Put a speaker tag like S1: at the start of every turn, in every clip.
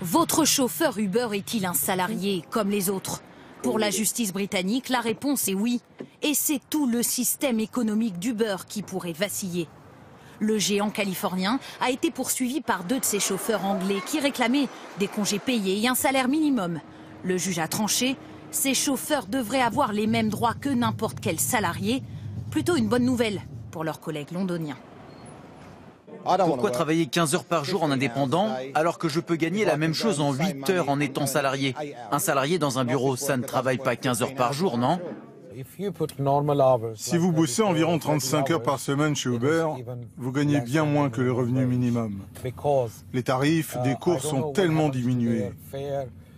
S1: Votre chauffeur Uber est-il un salarié comme les autres? Pour la justice britannique, la réponse est oui. Et c'est tout le système économique d'Uber qui pourrait vaciller. Le géant californien a été poursuivi par 2 de ses chauffeurs anglais qui réclamaient des congés payés et un salaire minimum. Le juge a tranché, ces chauffeurs devraient avoir les mêmes droits que n'importe quel salarié. Plutôt une bonne nouvelle pour leurs collègues londoniens.
S2: Pourquoi travailler 15 heures par jour en indépendant alors que je peux gagner la même chose en 8 heures en étant salarié? Un salarié dans un bureau, ça ne travaille pas 15 heures par jour, non?
S3: Si vous bossez environ 35 heures par semaine chez Uber, vous gagnez bien moins que le revenu minimum. Les tarifs des courses ont tellement diminué.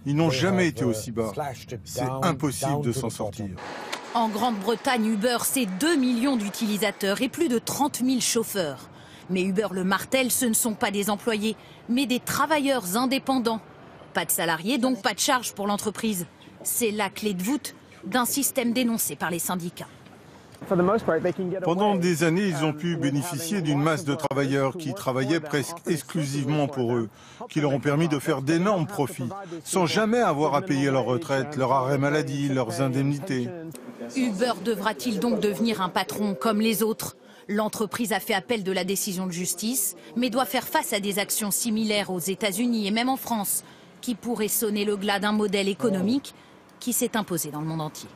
S3: Ils n'ont jamais été aussi bas. C'est impossible de s'en sortir.
S1: En Grande-Bretagne, Uber, c'est 2 millions d'utilisateurs et plus de 30 000 chauffeurs. Mais Uber le martèle, ce ne sont pas des employés, mais des travailleurs indépendants. Pas de salariés, donc pas de charges pour l'entreprise. C'est la clé de voûte d'un système dénoncé par les syndicats.
S3: Pendant des années, ils ont pu bénéficier d'une masse de travailleurs qui travaillaient presque exclusivement pour eux, qui leur ont permis de faire d'énormes profits, sans jamais avoir à payer leur retraite, leur arrêt maladie, leurs indemnités.
S1: Uber devra-t-il donc devenir un patron comme les autres? L'entreprise a fait appel de la décision de justice, mais doit faire face à des actions similaires aux États-Unis et même en France, qui pourraient sonner le glas d'un modèle économique qui s'est imposé dans le monde entier.